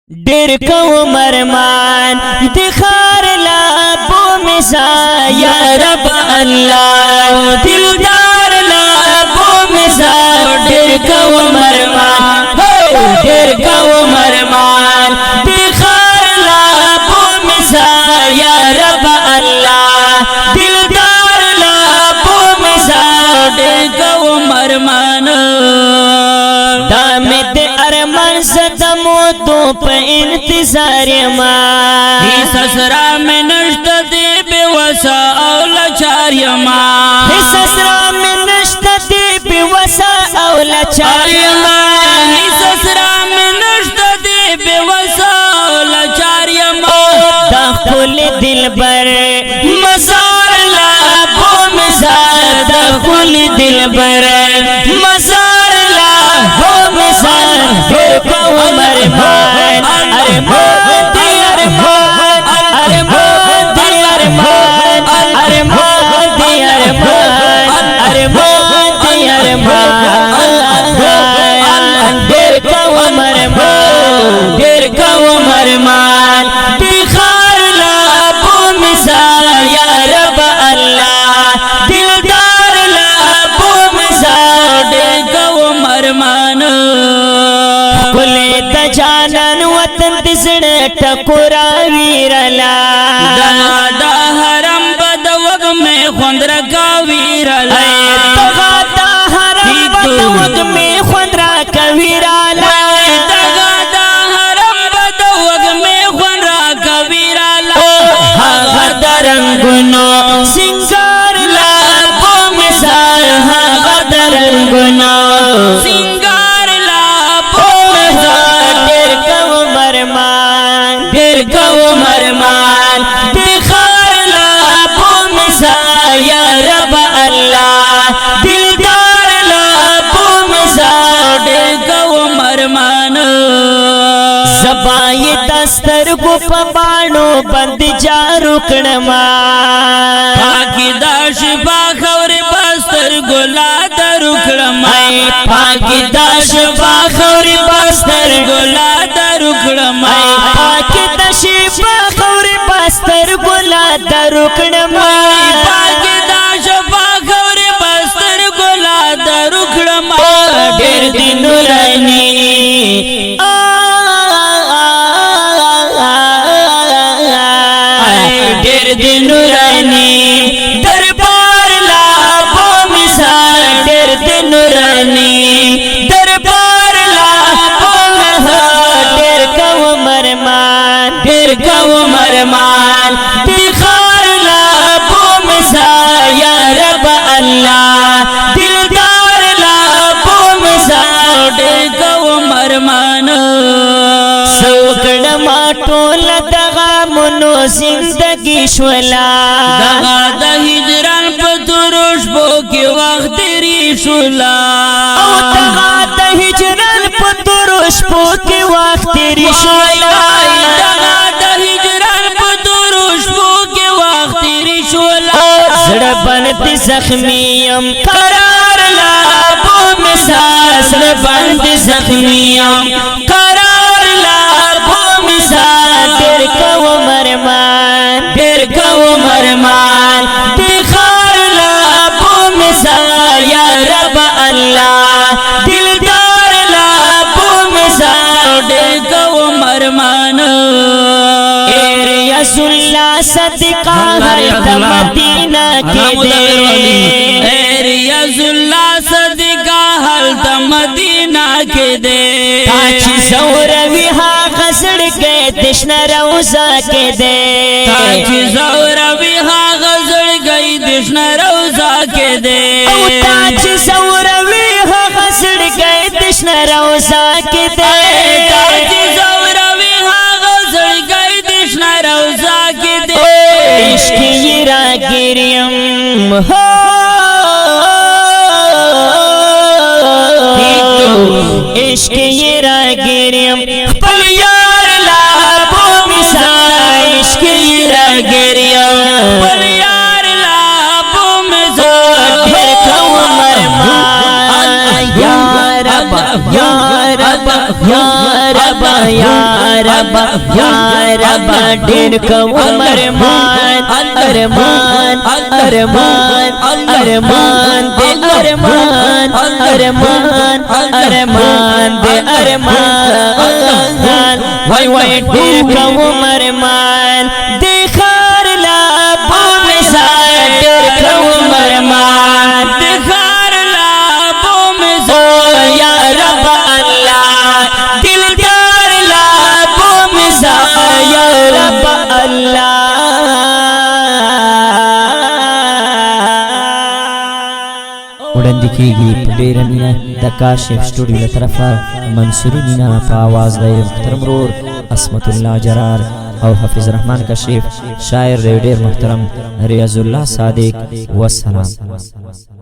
ډېر کوم ارمان د خار لا بو مسا یا رب الله دلدار لا بو مسا ډېر کوم ارمان ډېر کوم ارمان د خار لا بو مسا یا رب الله دلدار لا بو مسا ډېر کوم ارمان دامت ارمان ستمو تو په انتظار ما سسرا میں نشت دی بے وسا او لچار یما سسرا میں نشت دی بے وسا او لچار یما سسرا میں نشت دی بے وسا او لچار یما دخل دل بر مزار لا بو مزار دخل دل بر مزار لا بو مزار بو مرمان ارمان دی ارمان ارمان دی ارمان ارمان دی ارمان ارمان دی ارمان ډېر کوم ارمان ډېر کوم ارمان بخار لا بو مثال یا رب الله دلدار لا بو مثال ډېر کوم ارمان کله د جانان وطن د زړه ټکورا ویرلا دا حرم بد وګ میں خوندرا کا ویرلا دا حرم بد وګ میں خوندرا کا ویرلا دا حرم بد وګ میں خوندرا کا ویرلا هغه درنګونو سنگار لا بو مثال هغه درنګونو سنگار لا بو مثال ډېر کوم ارمان ډېر کوم ارمان بخار لا بو مثال یا رب الله دلدار لا بو مثال ډېر کوم ارمان زبای دستر کو پبانو بند جارو کړما پاکی دا شفا خور بستر ګلا درو کړما پاکی دا شفا خور بستر ګلا درو کړما پاکی دا شفا خور بستر ګلا درو کړما پاکی دا شفا خور بستر ګلا درو کړما ډېر دین رانی ډېر دین رانی دربار لا بو مثال ډېر دین رانی دربار لا بو مثال ډېر کوم ارمان ډېر کوم ارمان بخار لا بو مثال یا رب الله دلدار لا بو مثال ډېر کوم ارمان سوکړه ما ټول دغه منو زندگی شولا دغه د هجران په تروش بو کې وخت تیری شولا او دغه د هجران په تروش بو کې وخت تیری شولا دغه د هجران په تروش بو کې وخت تیری شولا زړه باندې زخمیم قرار لا بو مثال زړه باندې زخمیم قرار لا بو مثال ډېر کوم ارمان ډېر کوم ارمان بخار لا بو مثال یا رب الله دلدار لا بو مثال ډېر کوم ارمان رسول الله صدقہ ہے مدینہ کے دے ریاض اللہ صدقہ حالت مدینہ کے دے تاچی زوروی ہاں غزڑ گئے دشن روزہ کے دے تاچی زوروی ہاں غزڑ گئی دشن روزہ کے دے تاچی زوروی ہاں غزڑ گئے دشن روزہ کے دے تاچی زوروی ہاں غزڑ گئی دشن روزہ کے دے عشق یہ را گریم ہو عشق یہ را گریم پل یار لا بو مثال عشق یہ را گریم پل یار لا بو مثال ڈھیر کوم ارمان یا رب या रब या रब या रब ढेर कौम अरमान अरमान अरमान अरमान दे अरमान अरमान अरमान दे अरमान वाई वाई ढेर कौम अरमान दिखार ला बोले सा ढेर कौम अरमान दिखार लाबों में ओ या रब अल्लाह दिलदार लाबों में सा या रब अल्लाह وړاندې په ډېره مینه د کاشف سټوډیو له طرفه منصوري مینا په آواز د محترم رور عصمت الله جرار او حفیظ رحمان کشف شاعر ډېر محترم ریاض الله صادق والسلام